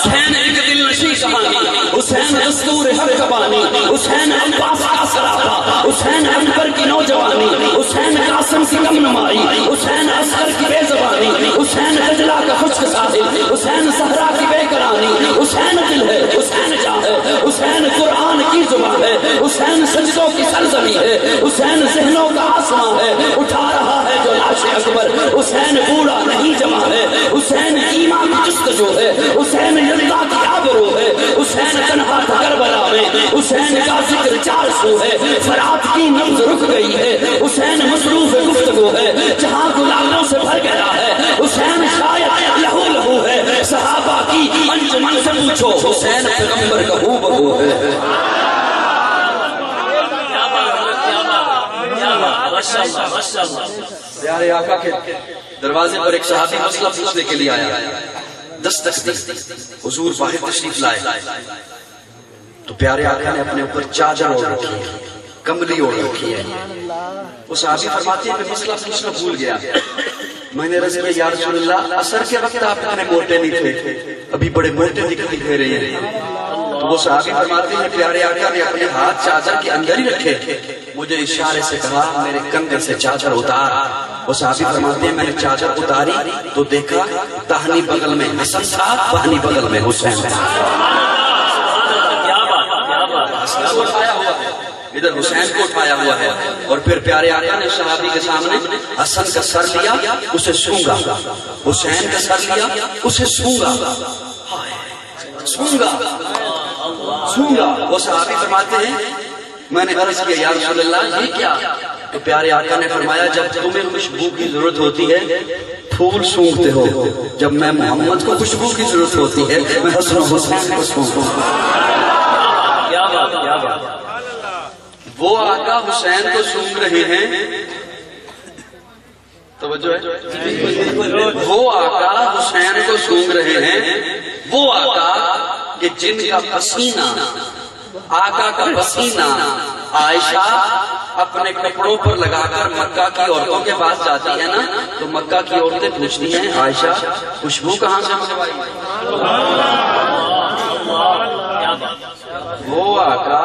حسین ایک دل نشی کہانی، حسین دستور حق بانی، حسین عباس کا سراپا، حسین اکبر کی نوجوانی، حسین قاسم کی کم نمائی، حسین اصغر کی بے زبانی، حسین دجلہ کا خشک ساحل، حسین صحرا کی بے قرانی، حسین دل ہے، حسین جان ہے، حسین قرآن کی زبان ہے، حسین سجدوں کی سرزمین ہے، حسین ذہنوں کا آسمان ہے، اٹھا رہا ہے جو لاش اکبر، حسین بوڑھا نہیں جمع ہے، حسین ایمان کی جستجو ہے، حسین یلدا کی آبرو ہے، حسین تنہا تھا کربلا میں، حسین کا ذکر 400 ہے، فرات کی نبض رک گئی ہے، حسین مصروف گفتگو ہے، جہاں گلابوں سے بھر گیا ہے، حسین شاید لہو لہو ہے، صحابہ کی انجمن سے پوچھو حسین پیغمبر کا ہو بہو ہے۔ پیارے آقا کے دروازے پر ایک صحابی مسئلہ پوچھنے کے لیے آیا، دستک دی، حضور باہر تشریف لائے تو پیارے آقا نے اپنے اوپر چادر اوڑھ رکھی ہے، کملی اوڑھ رکھی ہے۔ وہ صحابی فرماتے ہیں کہ مسئلہ پوچھنا بھول گیا، میں نے عرض کیا یا رسول اللہ عصر کے وقت آپ اتنے موٹے نہیں تھے، ابھی بڑے موٹے دکھائی دے رہے ہیں۔ تو وہ صحابی فرماتے ہیں پیارے آقا نے اپنے ہاتھ چادر کے اندر ہی رکھے، مجھے اشارے سے کہا میرے کندھے سے چادر اتار۔ وہ صحابی فرماتے ہیں میں نے چادر اتاری تو دیکھا داہنی بغل میں حسن تھا، بائیں بغل میں حسین تھا۔ ادھر حسین کو اٹھایا ہوا ہے اور پھر پیارے آقا نے صحابی کے سامنے حسن کا سر لیا، اسے سونگا، حسین کا سر لیا، اسے سونگا، سونگا سونگا۔ وہ صحابی فرماتے ہیں میں نے عرض کیا یا رسول اللہ یہ کیا؟ تو پیارے آقا نے فرمایا جب تمہیں خوشبو کی ضرورت ہوتی ہے پھول سونگتے ہو، جب میں محمد کو خوشبو کی ضرورت ہوتی ہے میں حسن و حسین کو سونگتا ہوں۔ وہ آقا حسین کو سونگ رہے ہیں، توجہ ہے، وہ آقا حسین کو سونگ رہے ہیں، وہ آقا کہ جن کا پسینہ، آقا کا پسینہ عائشہ اپنے کپڑوں پر لگا کر مکہ کی عورتوں کے پاس جاتی ہے نا تو مکہ کی عورتیں پوچھتی ہیں عائشہ خوشبو کہاں سے منگوائی؟ وہ آقا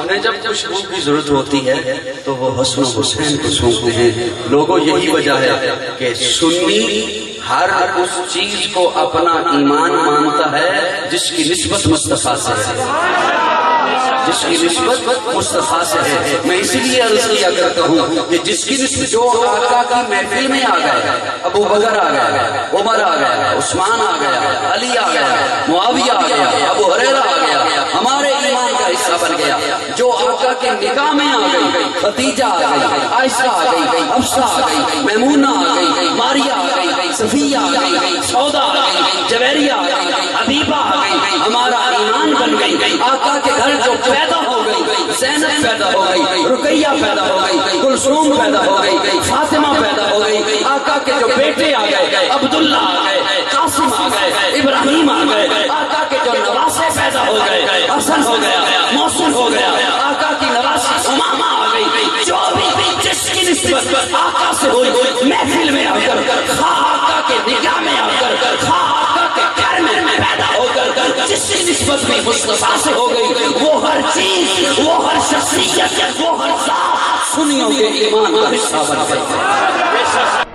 انہیں جب خوشبو کی ضرورت ہوتی ہے تو وہ حسن و حسین کو سونگتے ہیں۔ لوگوں یہی وجہ ہے کہ سنی ہر اس چیز کو اپنا ایمان مانتا ہے جس کی نسبت مصطفیٰ سے ہے، جس کی نسبت مصطفیٰ سے ہے۔ میں اسی لیے عرض کیا کرتا ہوں کہ جس کی نسبت جو آقا کی محفل میں آ گئے، ابو بکر آ گیا، عمر آ گیا، عثمان آ گیا، علی آ گیا، معاویہ آ گیا، ابو ہریرہ آ گیا، ہمارے ایمان کا حصہ بن گیا۔ جو آقا کے نکاح میں آ گئی، خدیجہ آ گئی، عائشہ آ گئی، حفصہ آ گئی، میمونہ آ گئی، ماریہ آ گئی، صفیہ آ گئی، سودا آ گئی، جویریہ آ گئی، حبیبہ آ گئی، ہمارا ایمان بن گئی۔ آقا کے گھر جو پیدا ہو گئی، زینب پیدا ہو گئی، رقیہ پیدا ہو گئی، کلثوم پیدا ہو گئی، فاطمہ پیدا ہو گئی، آقا کے جو بیٹے آ گئے، عبداللہ آ گئے، قاسم آ گئے، ابراہیم آ گئے، آقا کے جو نواسے پیدا ہو گئے، حسن ہو گیا، محسن ہو گیا، آقا کی نواسی امامہ آ گئی۔ جو بھی جس کی نسبت آقا سے ہوئی محفل میں آ کر، خواہ آقا کے نگاہ میں آ کر، خواہ آقا کے گھر میں پیدا ہو کر، جس کی نسبت بھی مصطفیٰ سے ہو گئی، وہ ہر چیز، وہ ہر شخصیت، وہ ہر ذات سنیوں کے ایمان کا حصہ بن گئی۔